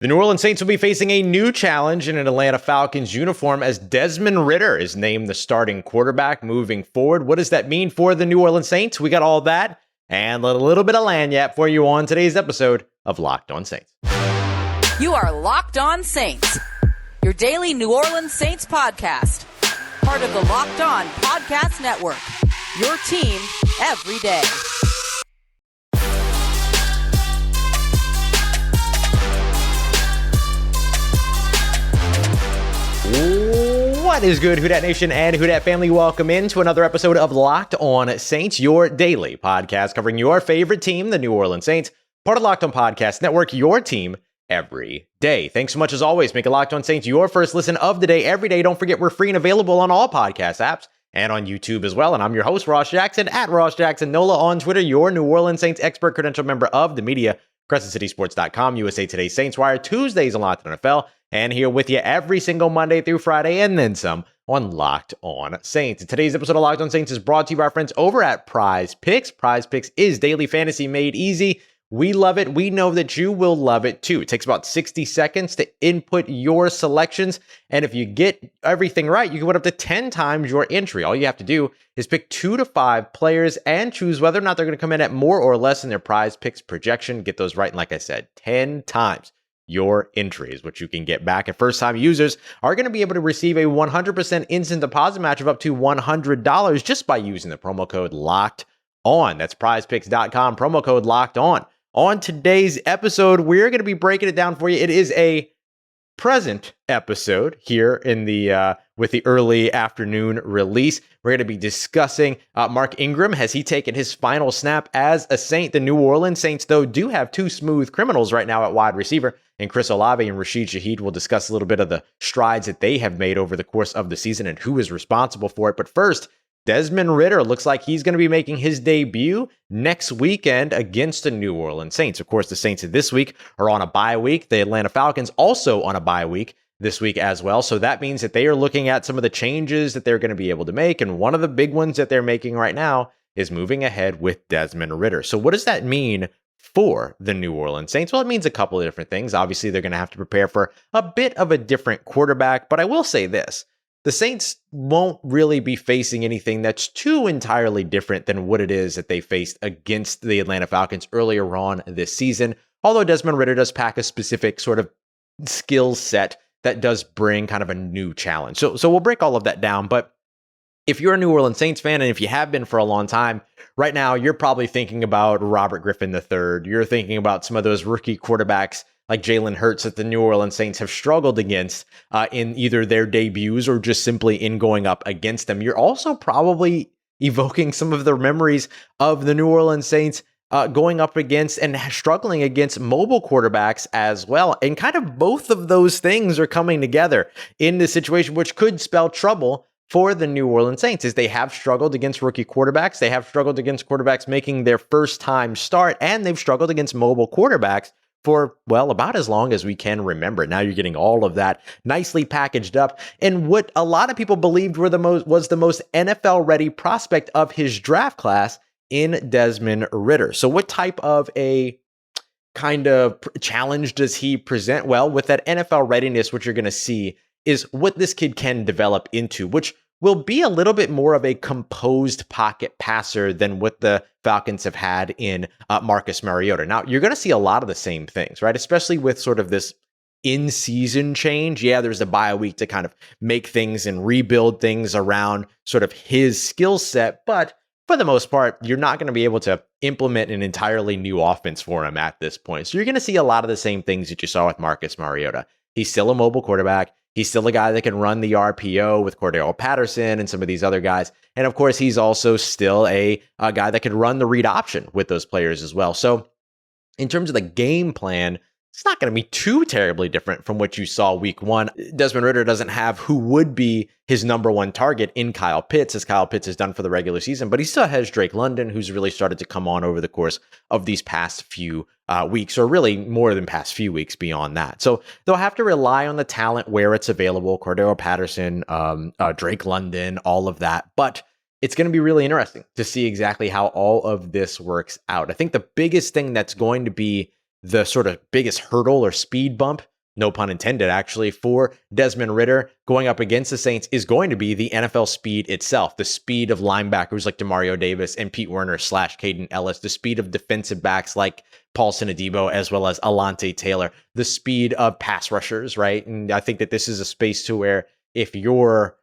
The New Orleans Saints will be facing a new challenge in an Atlanta Falcons uniform as Desmond Ridder is named the starting quarterback moving forward. What does that mean for the New Orleans Saints? We got all that and a little bit of lagniappe for you on today's episode of Locked On Saints. You are Locked On Saints, your daily New Orleans Saints podcast. Part of the Locked On Podcast Network, your team every day. What is good, Who Dat Nation and Who Dat family? Welcome into another episode of Locked On Saints, your daily podcast covering your favorite team, the New Orleans Saints, part of Locked On Podcast Network, your team every day. Thanks so much as always. Make Locked On Saints your first listen of the day every day. Don't forget we're free and available on all podcast apps and on YouTube as well. And I'm your host, Ross Jackson, at Ross Jackson Nola on Twitter, your New Orleans Saints expert credential member of the media, CrescentCitySports.com, USA Today Saints Wire, Tuesdays on Locked On NFL, and here with you every single Monday through Friday and then some on Locked On Saints. Today's episode of Locked On Saints is brought to you by our friends over at Prize Picks. Prize Picks is daily fantasy made easy. We love it. We know that you will love it too. It takes about 60 seconds to input your selections. And if you get everything right, you can win up to 10 times your entry. All you have to do is pick 2 to 5 players and choose whether or not they're going to come in at more or less than their Prize Picks projection. Get those right. And like I said, 10 times your entries, which you can get back. And first-time users are going to be able to receive a 100% instant deposit match of up to $100 just by using the promo code Locked On. That's prizepicks.com, promo code Locked On. On today's episode, we're going to be breaking it down for you. It is a present episode here in the with the early afternoon release. We're going to be discussing Mark Ingram. Has he taken his final snap as a Saint? The New Orleans Saints, though, do have 2 smooth criminals right now at wide receiver, and Chris Olave and Rashid Shaheed. Will discuss a little bit of the strides that they have made over the course of the season and who is responsible for it. But first, Desmond Ridder looks like he's going to be making his debut next weekend against the New Orleans Saints. Of course, the Saints this week are on a bye week. The Atlanta Falcons also on a bye week this week as well. So that means that they are looking at some of the changes that they're going to be able to make. And one of the big ones that they're making right now is moving ahead with Desmond Ridder. So what does that mean for the New Orleans Saints? Well, it means a couple of different things. Obviously, they're going to have to prepare for a bit of a different quarterback. But I will say this. The Saints won't really be facing anything that's too entirely different than what it is that they faced against the Atlanta Falcons earlier on this season. Although Desmond Ridder does pack a specific sort of skill set that does bring kind of a new challenge. So we'll break all of that down. But if you're a New Orleans Saints fan, and if you have been for a long time, right now you're probably thinking about Robert Griffin III. You're thinking about some of those rookie quarterbacks like Jalen Hurts that the New Orleans Saints have struggled against in either their debuts or just simply in going up against them. You're also probably evoking some of the memories of the New Orleans Saints going up against and struggling against mobile quarterbacks as well. And kind of both of those things are coming together in this situation, which could spell trouble for the New Orleans Saints, as they have struggled against rookie quarterbacks. They have struggled against quarterbacks making their first time start, and they've struggled against mobile quarterbacks for, well, about as long as we can remember. Now you're getting all of that nicely packaged up. And what a lot of people believed was the most NFL-ready prospect of his draft class in Desmond Ridder. So what type of a kind of challenge does he present? Well, with that NFL readiness, what you're going to see is what this kid can develop into, which will be a little bit more of a composed pocket passer than what the Falcons have had in Marcus Mariota. Now, you're going to see a lot of the same things, right? Especially with sort of this in-season change. Yeah, there's a bye week to kind of make things and rebuild things around sort of his skill set. But for the most part, you're not going to be able to implement an entirely new offense for him at this point. So you're going to see a lot of the same things that you saw with Marcus Mariota. He's still a mobile quarterback. He's still a guy that can run the RPO with Cordell Patterson and some of these other guys. And of course, he's also still a guy that could run the read option with those players as well. So in terms of the game plan, it's not going to be too terribly different from what you saw week 1. Desmond Ridder doesn't have who would be his number one target in Kyle Pitts, as Kyle Pitts has done for the regular season, but he still has Drake London, who's really started to come on over the course of these past few weeks, or really more than past few weeks beyond that. So they'll have to rely on the talent where it's available, Cordell Patterson, Drake London, all of that. But it's going to be really interesting to see exactly how all of this works out. I think the biggest thing that's going to be the sort of biggest hurdle or speed bump no pun intended, actually, for Desmond Ridder going up against the Saints is going to be the NFL speed itself, the speed of linebackers like Demario Davis and Pete Werner / Caden Ellis, the speed of defensive backs like Paulson Adebo, as well as Alante Taylor, the speed of pass rushers, right? And I think that this is a space to where if you're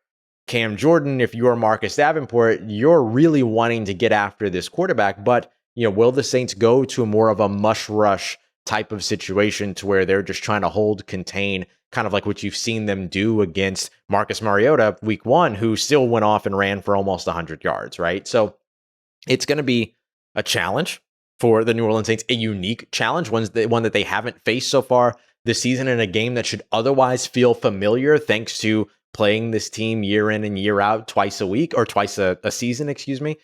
Cam Jordan, if you're Marcus Davenport, you're really wanting to get after this quarterback. But, will the Saints go to more of a mush rush type of situation to where they're just trying to hold, contain, kind of like what you've seen them do against Marcus Mariota week 1, who still went off and ran for almost 100 yards, right? So it's going to be a challenge for the New Orleans Saints, a unique challenge, one that they haven't faced so far this season in a game that should otherwise feel familiar thanks to playing this team year in and year out, twice a week or twice a season, excuse me.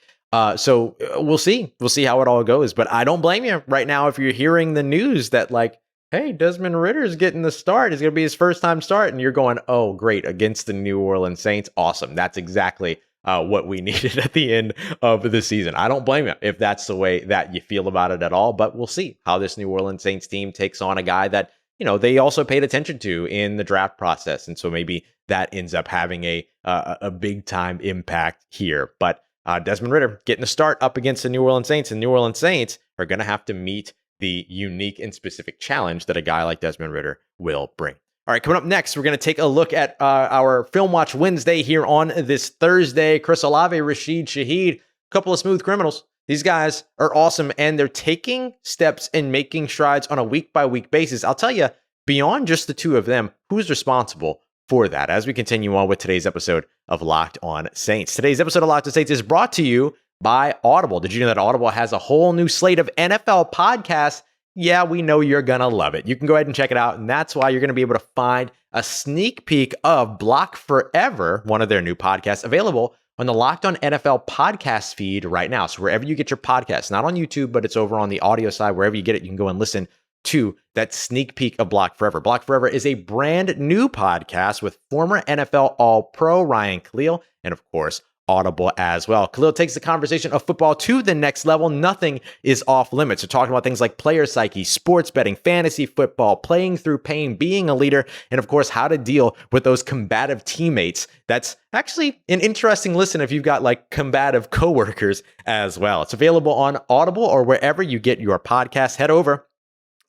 So we'll see. We'll see how it all goes. But I don't blame you right now if you're hearing the news that like, hey, Desmond Ridder's getting the start. It's going to be his first time start. And you're going, oh, great, against the New Orleans Saints. Awesome. That's exactly what we needed at the end of the season. I don't blame you if that's the way that you feel about it at all. But we'll see how this New Orleans Saints team takes on a guy that, they also paid attention to in the draft process. And so maybe that ends up having a big time impact here. But Desmond Ridder getting a start up against the New Orleans Saints, and New Orleans Saints are going to have to meet the unique and specific challenge that a guy like Desmond Ridder will bring. All right, coming up next, we're going to take a look at our Film Watch Wednesday here on this Thursday. Chris Olave, Rashid Shaheed, a couple of smooth criminals. These guys are awesome, and they're taking steps and making strides on a week-by-week basis. I'll tell you, beyond just the two of them, who's responsible for that as we continue on with today's episode of Locked On Saints. Today's episode of Locked On Saints is brought to you by Audible. Did you know that Audible has a whole new slate of NFL podcasts? Yeah, we know you're going to love it. You can go ahead and check it out, and that's why you're going to be able to find a sneak peek of Block Forever, one of their new podcasts, available on the Locked On NFL podcast feed right now. So wherever you get your podcasts, not on YouTube, but it's over on the audio side, wherever you get it, you can go and listen to that sneak peek of Block Forever. Block Forever is a brand new podcast with former NFL All-Pro Ryan Khalil and, of course, Audible as well. Khalil takes the conversation of football to the next level. Nothing is off limits. We're talking about things like player psyche, sports betting, fantasy football, playing through pain, being a leader, and of course, how to deal with those combative teammates. That's actually an interesting listen if you've got like combative coworkers as well. It's available on Audible or wherever you get your podcasts. Head over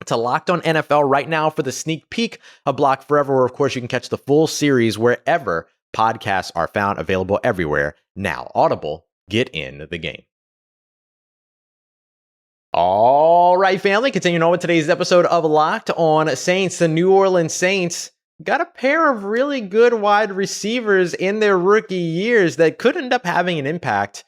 to Locked On NFL right now for the sneak peek of Block Forever, where of course you can catch the full series wherever podcasts are found, available everywhere now. Audible, get in the game. All right, family, continuing on with today's episode of Locked On Saints. The New Orleans Saints got a pair of really good wide receivers in their rookie years that could end up having an impact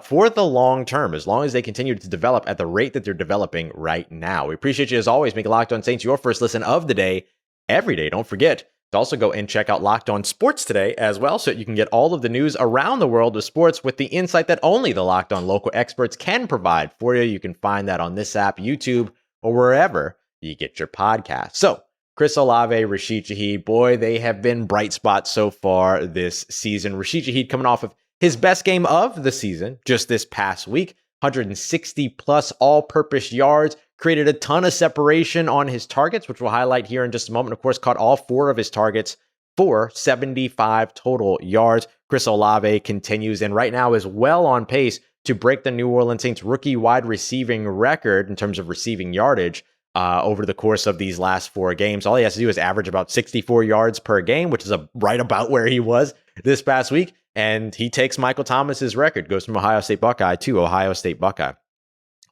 for the long term, as long as they continue to develop at the rate that they're developing right now. We appreciate you as always. Make Locked On Saints your first listen of the day every day. Don't forget to also go and check out Locked On Sports today as well, so you can get all of the news around the world of sports with the insight that only the Locked On local experts can provide for you. You can find that on this app, YouTube, or wherever you get your podcast. So, Chris Olave, Rashid Shaheed, boy, they have been bright spots so far this season. Rashid Shaheed coming off of his best game of the season just this past week, 160 plus all-purpose yards, created a ton of separation on his targets, which we'll highlight here in just a moment. Of course, caught all 4 of his targets for 75 total yards. Chris Olave continues and right now is well on pace to break the New Orleans Saints rookie wide receiving record in terms of receiving yardage over the course of these last 4 games. All he has to do is average about 64 yards per game, which is right about where he was this past week. And he takes Michael Thomas's record, goes from Ohio State Buckeye to Ohio State Buckeye.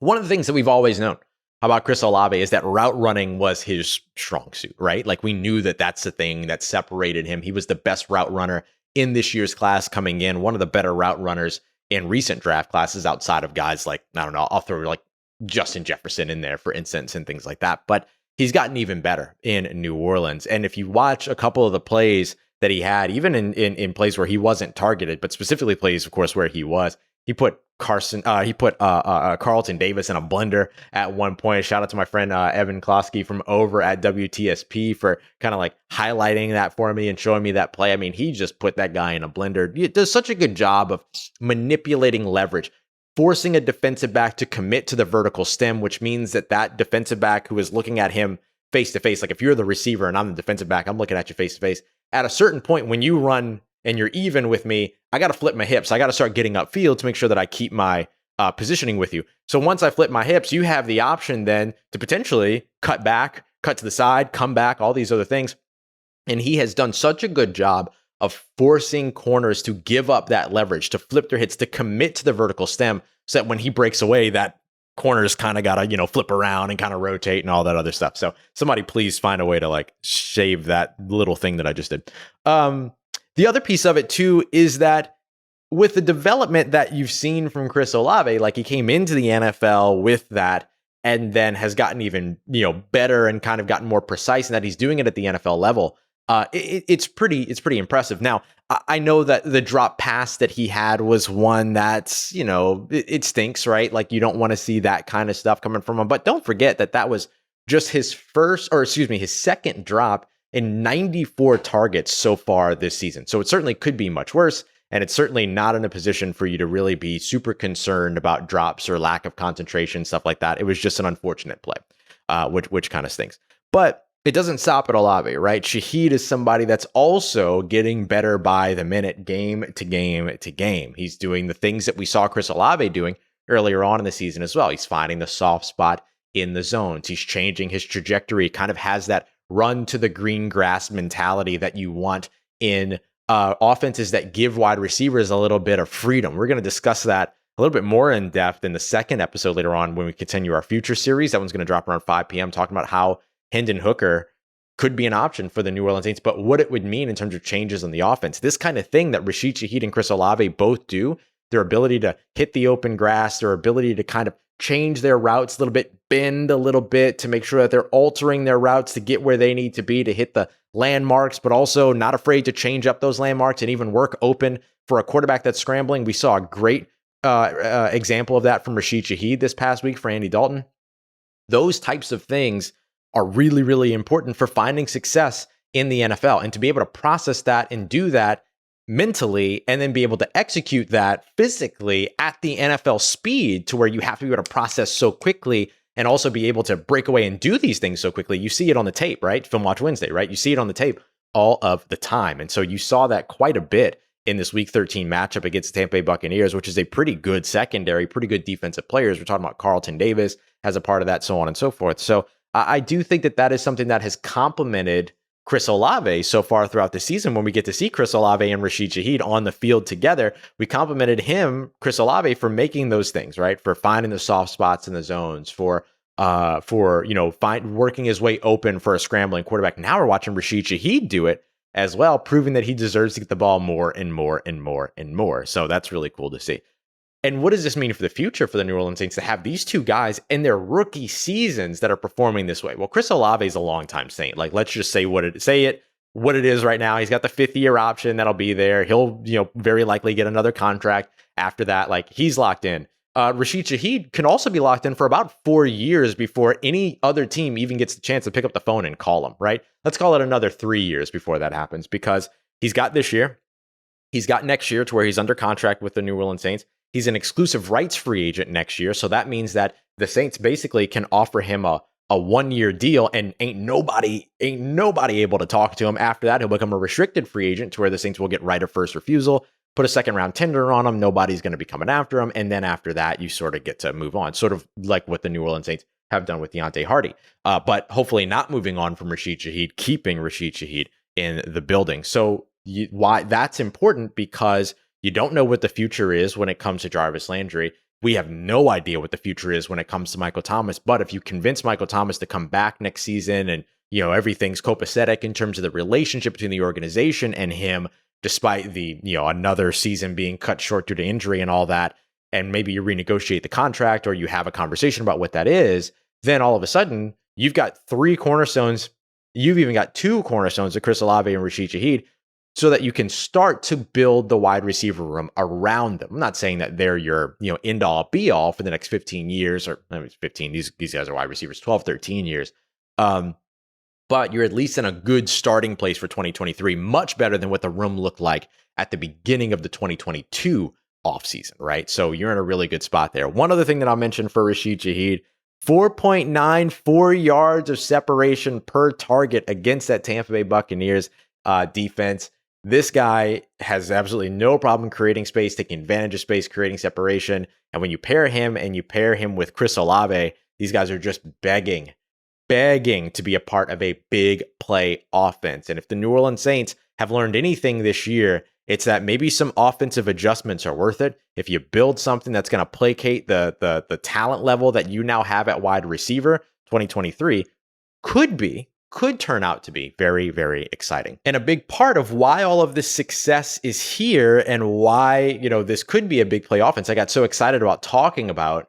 One of the things that we've always known about Chris Olave is that route running was his strong suit, right? Like we knew that that's the thing that separated him. He was the best route runner in this year's class coming in, one of the better route runners in recent draft classes outside of guys like, I don't know, I'll throw like Justin Jefferson in there, for instance, and things like that. But he's gotten even better in New Orleans. And if you watch a couple of the plays that he had, even in plays where he wasn't targeted, but specifically plays, of course, where he was, he put Carlton Davis in a blender at one point. Shout out to my friend Evan Klosky from over at WTSP for kind of like highlighting that for me and showing me that play. I mean, he just put that guy in a blender. He does such a good job of manipulating leverage, forcing a defensive back to commit to the vertical stem, which means that defensive back who is looking at him face to face. Like if you're the receiver and I'm the defensive back, I'm looking at you face to face. At a certain point, when you run and you're even with me, I got to flip my hips. I got to start getting upfield to make sure that I keep my positioning with you. So once I flip my hips, you have the option then to potentially cut back, cut to the side, come back, all these other things. And he has done such a good job of forcing corners to give up that leverage, to flip their hits, to commit to the vertical stem, so that when he breaks away, that corners kind of got to, flip around and kind of rotate and all that other stuff. So somebody please find a way to like shave that little thing that I just did. The other piece of it too is that with the development that you've seen from Chris Olave, like he came into the NFL with that and then has gotten even, better and kind of gotten more precise in that he's doing it at the NFL level. It's pretty impressive. Now, I know that the drop pass that he had was one that's, it stinks, right? Like you don't want to see that kind of stuff coming from him. But don't forget that was just his his second drop in 94 targets so far this season. So it certainly could be much worse. And it's certainly not in a position for you to really be super concerned about drops or lack of concentration, stuff like that. It was just an unfortunate play, which kind of stinks. But it doesn't stop at Olave, right? Shaheed is somebody that's also getting better by the minute, game to game to game. He's doing the things that we saw Chris Olave doing earlier on in the season as well. He's finding the soft spot in the zones. He's changing his trajectory, kind of has that run to the green grass mentality that you want in offenses that give wide receivers a little bit of freedom. We're going to discuss that a little bit more in depth in the second episode later on when we continue our future series. That one's going to drop around 5 p.m. talking about how Hendon Hooker could be an option for the New Orleans Saints, but what it would mean in terms of changes on the offense. This kind of thing that Rashid Shaheed and Chris Olave both do, their ability to hit the open grass, their ability to kind of change their routes a little bit, bend a little bit to make sure that they're altering their routes to get where they need to be to hit the landmarks, but also not afraid to change up those landmarks and even work open for a quarterback that's scrambling. We saw a great example of that from Rashid Shaheed this past week for Andy Dalton. Those types of things are really, really important for finding success in the NFL, and to be able to process that and do that mentally and then be able to execute that physically at the NFL speed to where you have to be able to process so quickly and also be able to break away and do these things so quickly. You see it on the tape, right? Film Watch Wednesday, right? You see it on the tape all of the time. And so you saw that quite a bit in this Week 13 matchup against the Tampa Bay Buccaneers, which is a pretty good secondary, pretty good defensive players. We're talking about Carlton Davis as a part of that, so on and so forth. So I do think that is something that has complemented Chris Olave so far throughout the season. When we get to see Chris Olave and Rashid Shaheed on the field together, we complimented him, Chris Olave, for making those things, right? For finding the soft spots in the zones, for working his way open for a scrambling quarterback. Now we're watching Rashid Shaheed do it as well, proving that he deserves to get the ball more and more and more and more. So that's really cool to see. And what does this mean for the future for the New Orleans Saints to have these two guys in their rookie seasons that are performing this way? Well, Chris Olave is a longtime Saint. Like, let's just say what it is right now. He's got the 5th-year option that'll be there. He'll, very likely get another contract after that. Like, he's locked in. Rashid Shaheed can also be locked in for about 4 years before any other team even gets the chance to pick up the phone and call him, right? Let's call it another 3 years before that happens, because he's got this year. He's got next year to where he's under contract with the New Orleans Saints. He's an exclusive rights free agent next year. So that means that the Saints basically can offer him a 1-year deal, and ain't nobody able to talk to him after that. He'll become a restricted free agent to where the Saints will get right of first refusal, put a 2nd-round tender on him. Nobody's going to be coming after him. And then after that, you sort of get to move on, sort of like what the New Orleans Saints have done with Deontay Hardy. But hopefully not moving on from Rashid Shaheed, keeping Rashid Shaheed in the building. So why that's important, because you don't know what the future is when it comes to Jarvis Landry. We have no idea what the future is when it comes to Michael Thomas. But if you convince Michael Thomas to come back next season and, everything's copacetic in terms of the relationship between the organization and him, despite the, another season being cut short due to injury and all that, and maybe you renegotiate the contract or you have a conversation about what that is, then all of a sudden you've got 3 cornerstones. You've even got 2 cornerstones of Chris Olave and Rashid Shaheed, so that you can start to build the wide receiver room around them. I'm not saying that they're your, end all be all for the next 15 years, or 15, these guys are wide receivers, 12, 13 years. But you're at least in a good starting place for 2023, much better than what the room looked like at the beginning of the 2022 offseason, right? So you're in a really good spot there. One other thing that I'll mention for Rashid Shaheed, 4.94 yards of separation per target against that Tampa Bay Buccaneers defense. This guy has absolutely no problem creating space, taking advantage of space, creating separation. And when you pair him with Chris Olave, these guys are just begging to be a part of a big play offense. And if the New Orleans Saints have learned anything this year, it's that maybe some offensive adjustments are worth it. If you build something that's going to placate the talent level that you now have at wide receiver, 2023 could turn out to be very, very exciting. And a big part of why all of this success is here and why, this could be a big play offense. I got so excited about talking about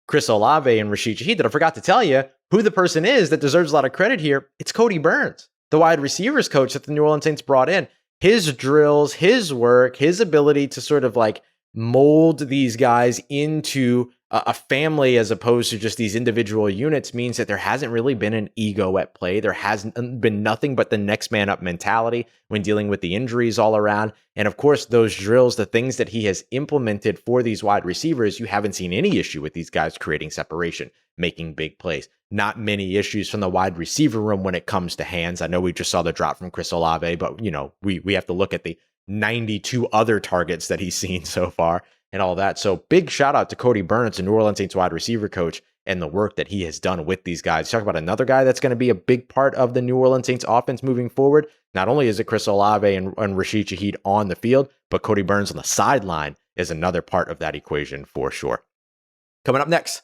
Chris Olave and Rashid Shaheed that I forgot to tell you who the person is that deserves a lot of credit here. It's Cody Burns, the wide receivers coach that the New Orleans Saints brought in. His drills, his work, his ability to sort of like mold these guys into a family as opposed to just these individual units means that there hasn't really been an ego at play. There hasn't been nothing but the next man up mentality when dealing with the injuries all around. And of course, those drills, the things that he has implemented for these wide receivers, you haven't seen any issue with these guys creating separation, making big plays. Not many issues from the wide receiver room when it comes to hands. I know we just saw the drop from Chris Olave, but we have to look at the 92 other targets that he's seen so far and all that. So big shout out to Kodi Burns, the New Orleans Saints wide receiver coach, and the work that he has done with these guys. Talk about another guy that's going to be a big part of the New Orleans Saints offense moving forward. Not only is it Chris Olave and Rashid Shaheed on the field, but Kodi Burns on the sideline is another part of that equation for sure. Coming up next,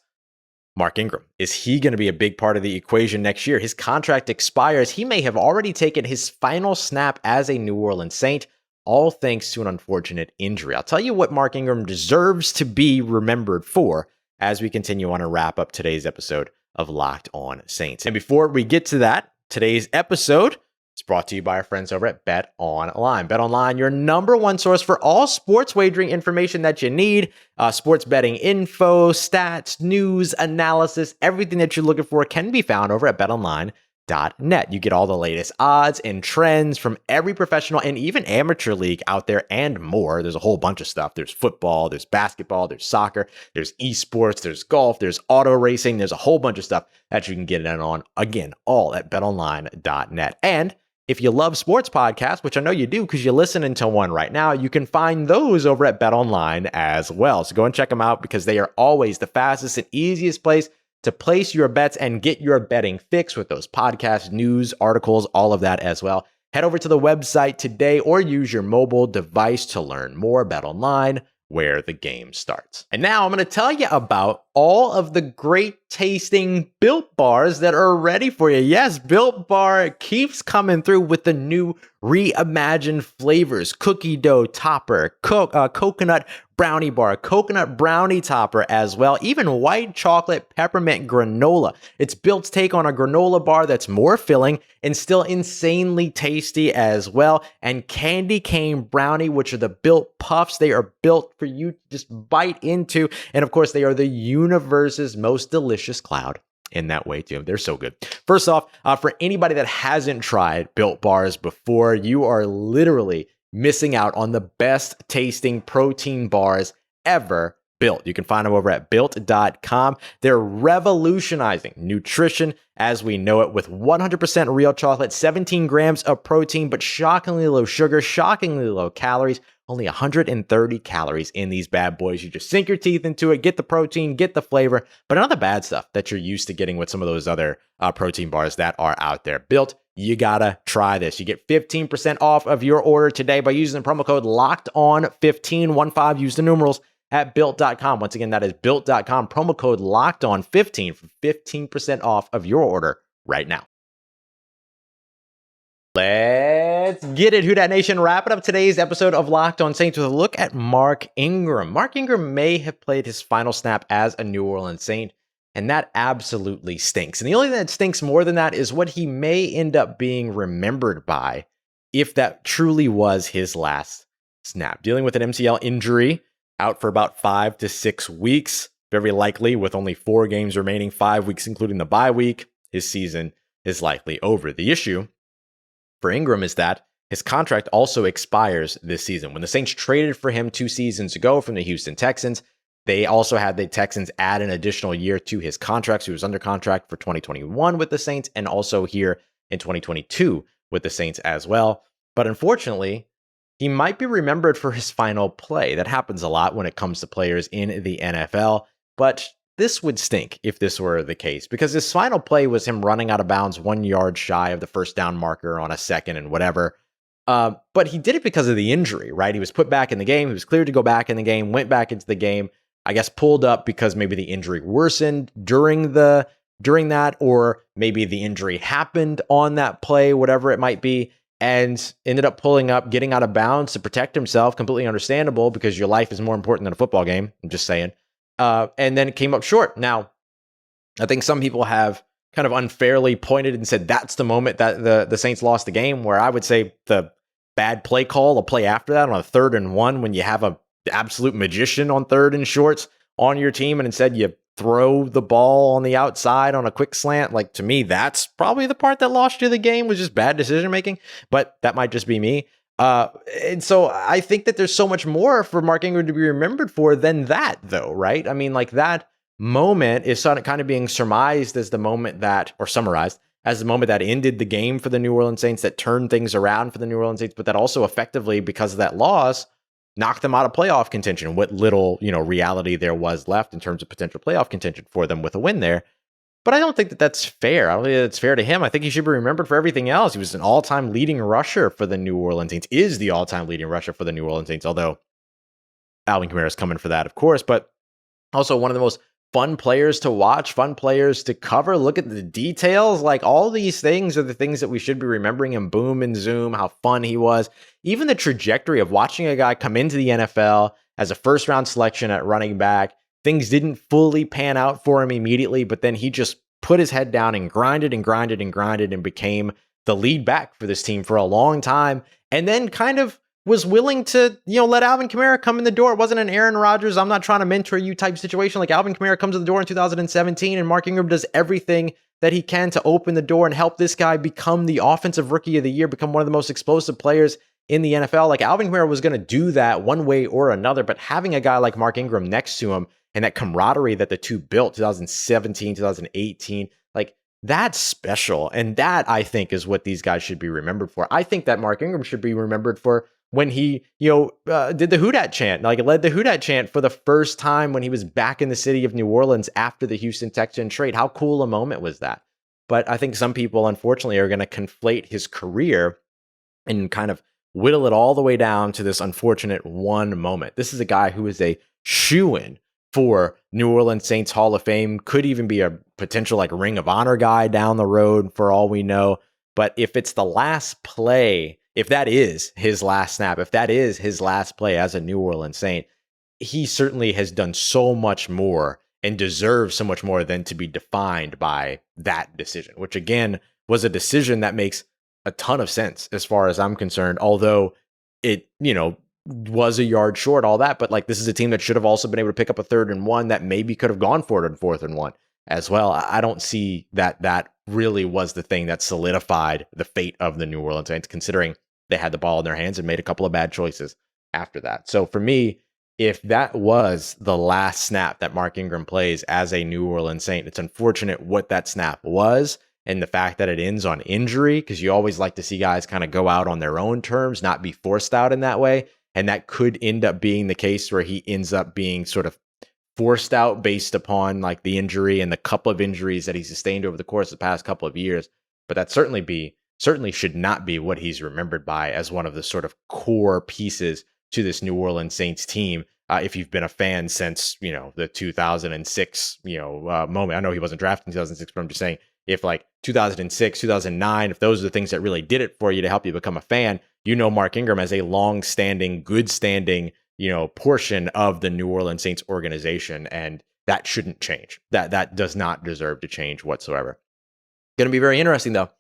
Mark Ingram. Is he going to be a big part of the equation next year? His contract expires. He may have already taken his final snap as a New Orleans Saint, all thanks to an unfortunate injury. I'll tell you what Mark Ingram deserves to be remembered for as we continue on and wrap up today's episode of Locked On Saints. And before we get to that, today's episode is brought to you by our friends over at BetOnline. BetOnline, your number one source for all sports wagering information that you need. Sports betting info, stats, news, analysis, everything that you're looking for can be found over at BetOnline.net. You get all the latest odds and trends from every professional and even amateur league out there and more. There's a whole bunch of stuff. There's football, there's basketball, there's soccer, there's esports, there's golf, there's auto racing. There's a whole bunch of stuff that you can get in on. Again, all at betonline.net. And if you love sports podcasts, which I know you do because you're listening to one right now, you can find those over at BetOnline as well. So go and check them out because they are always the fastest and easiest place to place your bets and get your betting fix with those podcasts, news, articles, all of that as well. Head over to the website today or use your mobile device to learn more. BetOnline, where the game starts. And now I'm going to tell you about all of the great tasting Built Bars that are ready for you. Yes, Built Bar keeps coming through with the new reimagined flavors. Cookie dough topper, coconut brownie bar, coconut brownie topper as well, even white chocolate peppermint granola. It's Built's take on a granola bar that's more filling and still insanely tasty as well. And candy cane brownie, which are the Built Puffs. They are built for you to just bite into. And of course, they are the universe's most delicious cloud in that way too. They're so good. First off, for anybody that hasn't tried Built Bars before, you are literally missing out on the best tasting protein bars ever built. You can find them over at built.com. They're revolutionizing nutrition as we know it with 100% real chocolate, 17 grams of protein, but shockingly low sugar, shockingly low calories. Only 130 calories in these bad boys. You just sink your teeth into it, get the protein, get the flavor, but none of the bad stuff that you're used to getting with some of those other protein bars that are out there. Built, you gotta try this. You get 15% off of your order today by using the promo code LOCKEDON15. Use the numerals at built.com. Once again, that is built.com. Promo code LOCKEDON15 for 15% off of your order right now. Let's get it, Who Dat Nation. Wrapping up today's episode of Locked On Saints with a look at Mark Ingram. Mark Ingram may have played his final snap as a New Orleans Saint, and that absolutely stinks. And the only thing that stinks more than that is what he may end up being remembered by if that truly was his last snap. Dealing with an MCL injury, out for about 5 to 6 weeks, very likely with only 4 games remaining, 5 weeks including the bye week, his season is likely over. The issue for Ingram is that his contract also expires this season. When the Saints traded for him 2 seasons ago from the Houston Texans, They also had the Texans add an additional year to his contract. So he was under contract for 2021 with the Saints and also here in 2022 with the Saints as well. But unfortunately, he might be remembered for his final play. That happens a lot when it comes to players in the NFL. But this would stink if this were the case, because his final play was him running out of bounds 1 yard shy of the first down marker on a second and whatever. But he did it because of the injury, right? He was put back in the game. He was cleared to go back in the game, went back into the game, I guess pulled up because maybe the injury worsened during that, or maybe the injury happened on that play, whatever it might be, and ended up pulling up, getting out of bounds to protect himself. Completely understandable, because your life is more important than a football game. I'm just saying. And then it came up short. Now, I think some people have kind of unfairly pointed and said that's the moment that the Saints lost the game, where I would say the bad play call, a play after that on a 3rd and 1, when you have a absolute magician on 3rd and shorts on your team, and instead you throw the ball on the outside on a quick slant. Like, to me, that's probably the part that lost you the game, was just bad decision making, but that might just be me. And so I think that there's so much more for Mark Ingram to be remembered for than that, though, right? I mean, like, that moment is kind of being surmised as the moment that, or summarized as the moment that ended the game for the New Orleans Saints, that turned things around for the New Orleans Saints, but that also effectively, because of that loss, knocked them out of playoff contention. What little, reality there was left in terms of potential playoff contention for them with a win there. But I don't think that that's fair. I don't think that's fair to him. I think he should be remembered for everything else. He was an all-time leading rusher for the New Orleans Saints, is the all-time leading rusher for the New Orleans Saints, although Alvin Kamara is coming for that, of course, but also one of the most fun players to watch, fun players to cover. Look at the details. Like, all these things are the things that we should be remembering, and boom and zoom, how fun he was. Even the trajectory of watching a guy come into the NFL as a first-round selection at running back. Things didn't fully pan out for him immediately, but then he just put his head down and grinded and became the lead back for this team for a long time. And then kind of was willing to, let Alvin Kamara come in the door. It wasn't an Aaron Rodgers, I'm not trying to mentor you type situation. Like, Alvin Kamara comes to the door in 2017, and Mark Ingram does everything that he can to open the door and help this guy become the offensive rookie of the year, become one of the most explosive players in the NFL. Like, Alvin Kamara was going to do that one way or another, but having a guy like Mark Ingram next to him and that camaraderie that the two built 2017, 2018, like, that's special. And that, I think, is what these guys should be remembered for. I think that Mark Ingram should be remembered for when he, did the Who Dat chant, like led the Who Dat chant for the first time when he was back in the city of New Orleans after the Houston Texans trade. How cool a moment was that? But I think some people, unfortunately, are going to conflate his career and kind of whittle it all the way down to this unfortunate one moment. This is a guy who is a shoo-in for New Orleans Saints Hall of Fame, could even be a potential like Ring of Honor guy down the road for all we know. But if it's the last play, if that is his last snap, if that is his last play as a New Orleans Saint, he certainly has done so much more and deserves so much more than to be defined by that decision, which again was a decision that makes a ton of sense as far as I'm concerned, although it, was a yard short, all that. But like, this is a team that should have also been able to pick up a 3rd and 1 that maybe could have gone for it on 4th and 1 as well. I don't see that really was the thing that solidified the fate of the New Orleans Saints, considering they had the ball in their hands and made a couple of bad choices after that. So for me, if that was the last snap that Mark Ingram plays as a New Orleans Saint, it's unfortunate what that snap was and the fact that it ends on injury, because you always like to see guys kind of go out on their own terms, not be forced out in that way. And that could end up being the case where he ends up being sort of forced out based upon like the injury and the couple of injuries that he sustained over the course of the past couple of years. But that certainly should not be what he's remembered by as one of the sort of core pieces to this New Orleans Saints team. If you've been a fan since, the 2006, moment. I know he wasn't drafted in 2006, but I'm just saying, if like 2006, 2009, if those are the things that really did it for you to help you become a fan, Mark Ingram as a long-standing, good-standing, portion of the New Orleans Saints organization, and that shouldn't change. That does not deserve to change whatsoever. Going to be very interesting, though,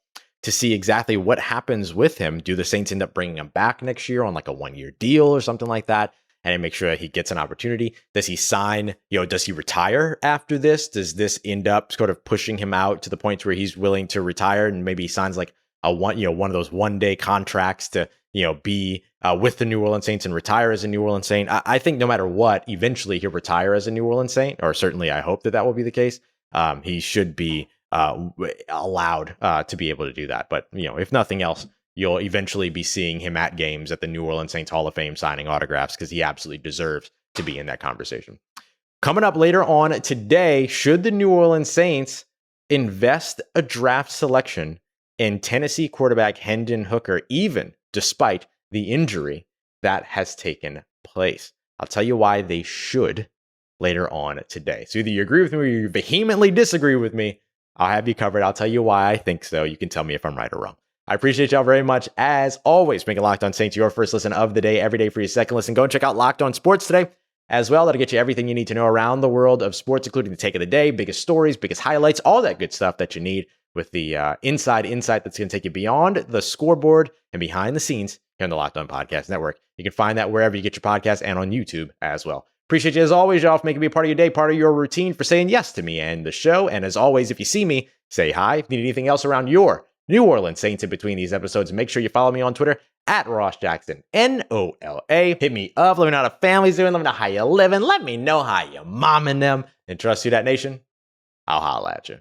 to see exactly what happens with him. Do the Saints end up bringing him back next year on like a 1-year deal or something like that, and make sure that he gets an opportunity? Does he sign, does he retire after this? Does this end up sort of pushing him out to the point where he's willing to retire, and maybe he signs like one of those one-day contracts to be with the New Orleans Saints and retire as a New Orleans Saint. I think no matter what, eventually he'll retire as a New Orleans Saint, or certainly I hope that will be the case. He should be allowed to be able to do that. But, if nothing else, you'll eventually be seeing him at games at the New Orleans Saints Hall of Fame signing autographs because he absolutely deserves to be in that conversation. Coming up later on today, should the New Orleans Saints invest a draft selection in Tennessee quarterback Hendon Hooker, even despite the injury that has taken place? I'll tell you why they should later on today. So either you agree with me or you vehemently disagree with me. I'll have you covered. I'll tell you why I think so. You can tell me if I'm right or wrong. I appreciate y'all very much. As always, making Locked On Saints your first listen of the day, every day for your second listen. Go and check out Locked On Sports today as well. That'll get you everything you need to know around the world of sports, including the take of the day, biggest stories, biggest highlights, all that good stuff that you need with the inside insight that's going to take you beyond the scoreboard and behind the scenes here on the Locked On Podcast Network. You can find that wherever you get your podcasts and on YouTube as well. Appreciate you as always, y'all, for making me a part of your day, part of your routine, for saying yes to me and the show. And as always, if you see me, say hi. If you need anything else around your New Orleans Saints in between these episodes, make sure you follow me on Twitter at Ross Jackson, NOLA. Hit me up. Let me know how the family's doing. Let me know how you're living. Let me know how you're momming them. And trust Who Dat Nation, I'll holla at you.